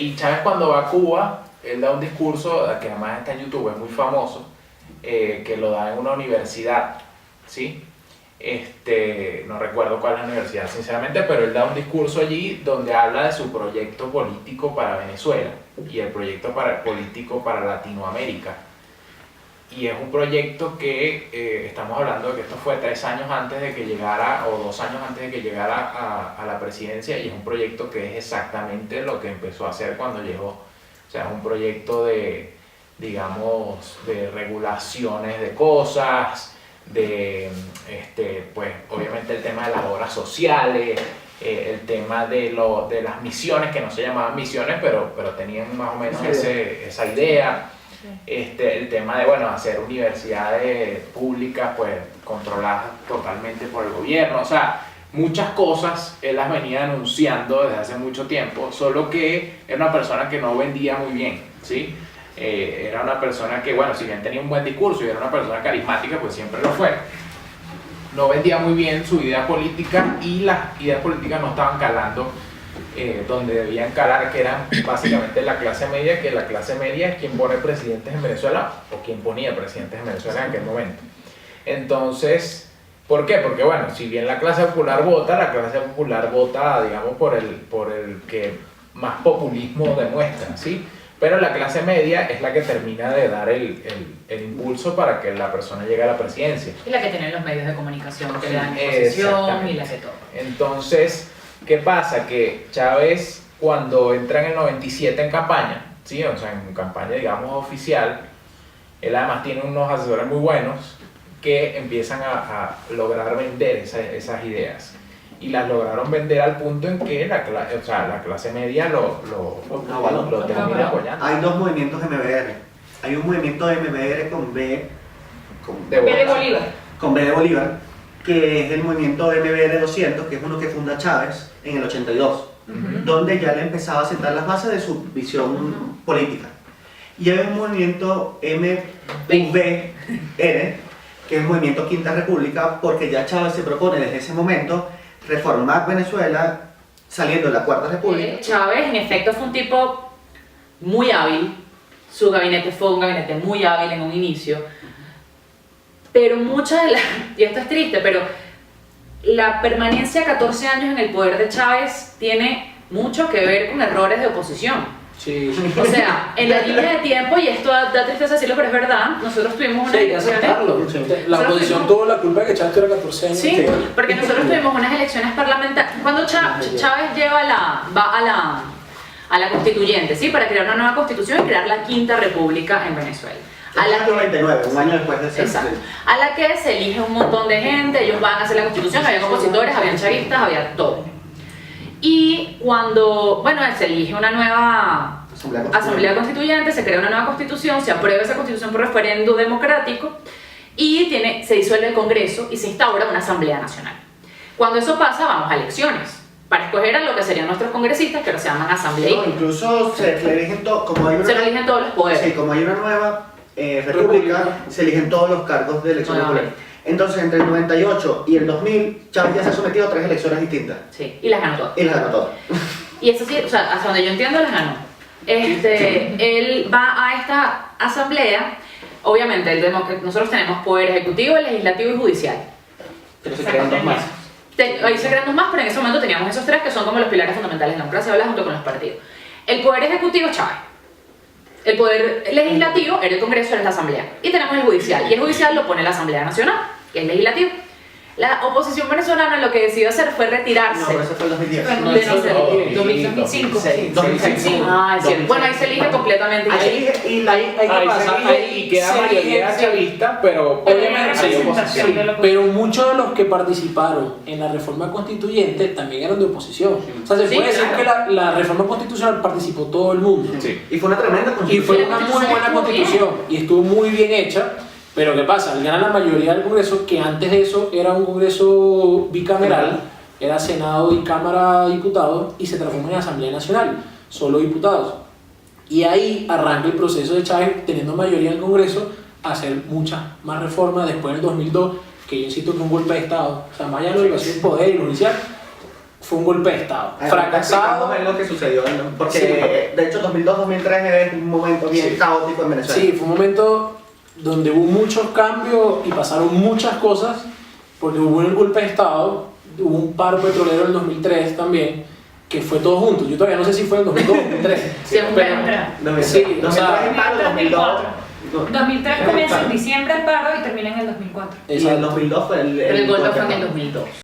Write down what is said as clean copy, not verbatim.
y Chávez cuando va a Cuba, él da un discurso que además está en YouTube, es muy famoso, que lo da en una universidad, ¿sí? No recuerdo cuál es la universidad sinceramente, pero él da un discurso allí donde habla de su proyecto político para Venezuela y el proyecto político para Latinoamérica. Y es un proyecto que estamos hablando de que esto fue 3 años antes de que llegara, o 2 años antes de que llegara a la presidencia, y es un proyecto que es exactamente lo que empezó a hacer cuando llegó. O sea, es un proyecto de, digamos, de regulaciones de cosas, de, pues, obviamente el tema de las obras sociales, el tema de las misiones, que no se llamaban misiones, pero tenían más o menos esa idea. El tema de, bueno, hacer universidades públicas pues controladas totalmente por el gobierno, o sea, muchas cosas él las venía anunciando desde hace mucho tiempo, solo que era una persona que no vendía muy bien, ¿sí? Era una persona que, bueno, si bien tenía un buen discurso y era una persona carismática, pues siempre lo fue, no vendía muy bien su idea política y las ideas políticas no estaban calando donde debían calar, que eran básicamente la clase media, que la clase media es quien pone presidentes en Venezuela, o quien ponía presidentes en Venezuela en aquel momento. Entonces, ¿por qué? Porque bueno, si bien la clase popular vota, digamos, por el que más populismo demuestra, ¿sí? Pero la clase media es la que termina de dar el impulso para que la persona llegue a la presidencia. Y la que tiene los medios de comunicación que le dan exposición y la que todo. Entonces, ¿qué pasa? Que Chávez, cuando entra en el 97 en campaña, ¿sí? O sea, en campaña, digamos, oficial, él además tiene unos asesores muy buenos que empiezan a lograr vender esas ideas. Y las lograron vender al punto en que la clase media lo termina apoyando. Hay 2 movimientos MBR. Hay un movimiento de MBR con B de Bolívar. Con B de Bolívar, que es el movimiento de MBR 200, que es uno que funda Chávez en el 82, donde ya le empezaba a sentar las bases de su visión política. Y hay un movimiento MVR, que es el movimiento Quinta República, porque ya Chávez se propone desde ese momento reformar Venezuela saliendo de la Cuarta República. Chávez, en efecto, fue un tipo muy hábil. Su gabinete fue un gabinete muy hábil en un inicio. Pero y esto es triste, pero la permanencia 14 años en el poder de Chávez tiene mucho que ver con errores de oposición. Sí. O sea, en la línea de tiempo, y esto da tristeza decirlo, pero es verdad, nosotros tuvimos unas elecciones... La oposición tuvo la culpa de que Chávez tuviera 14 años. Sí, porque nosotros tuvimos unas elecciones parlamentarias. Cuando Chávez va a la constituyente, ¿sí? Para crear una nueva constitución y crear la Quinta República en Venezuela. A la 99, un año después de ser. Exacto. A la que se elige un montón de gente, ellos van a hacer la constitución, había opositores, habían chavistas, había todo. Y cuando, bueno, se elige una nueva asamblea constituyente, se crea una nueva constitución, se aprueba esa constitución por referéndum democrático y se disuelve el Congreso y se instaura una asamblea nacional. Cuando eso pasa, vamos a elecciones para escoger a lo que serían nuestros congresistas, que ahora se llaman asambleístas. No, incluso se eligen se eligen todos los poderes. Sí, como hay una nueva república, se eligen todos los cargos de elección popular. Entonces, entre el 98 y el 2000, Chávez ya se ha sometido a 3 elecciones distintas. Sí, y las ganó todas. Y las ganó todas. Y eso sí, o sea, hasta donde yo entiendo, las ganó. Él va a esta asamblea, obviamente, nosotros tenemos poder ejecutivo, legislativo y judicial. Pero se crean 2 más. Ahí se crean 2 más, pero en ese momento teníamos esos 3 que son como los pilares fundamentales de la democracia, habla junto con los partidos. El poder ejecutivo es Chávez. El poder legislativo era el Congreso, era la Asamblea. Y tenemos el judicial, y el judicial lo pone la Asamblea Nacional, que es legislativo. La oposición venezolana lo que decidió hacer fue retirarse. No, pero eso fue el 2010. De no sé, 2005. 2005. Ah, es cierto. Bueno, ahí se elige completamente. Y queda mayoría chavista, pero obviamente hay oposición. Pero muchos de los que participaron en la reforma constituyente también eran de oposición. O sea, se puede decir que la reforma constitucional participó todo el mundo. Sí. Y fue una tremenda constitución. Y fue una muy buena constitución. Y estuvo muy bien hecha. Pero ¿qué pasa? Gana la mayoría del Congreso, que antes de eso era un Congreso bicameral, era Senado y Cámara de Diputados, y se transformó en Asamblea Nacional, solo diputados. Y ahí arranca el proceso de Chávez, teniendo mayoría en el Congreso, a hacer muchas más reformas después del 2002, que yo insisto que un golpe de Estado, o sea, más allá de la violación del poder y lo judicial, fue un golpe de Estado. Ay, Fracasado. explicamos lo que sucedió, ¿no? Porque Sí. de hecho 2002-2003 es un momento bien Sí. caótico en Venezuela. Sí, fue un momento donde hubo muchos cambios y pasaron muchas cosas, porque hubo un golpe de Estado, hubo un paro petrolero en el 2003 también, que fue todo junto. Yo todavía no sé si fue en 2002 o 2003. Siempre. Sí, o sea, en paro, 2002. 2003 comienza en diciembre el paro y termina en el 2004. Y el 2002 fue Pero el golpe fue en el 2002.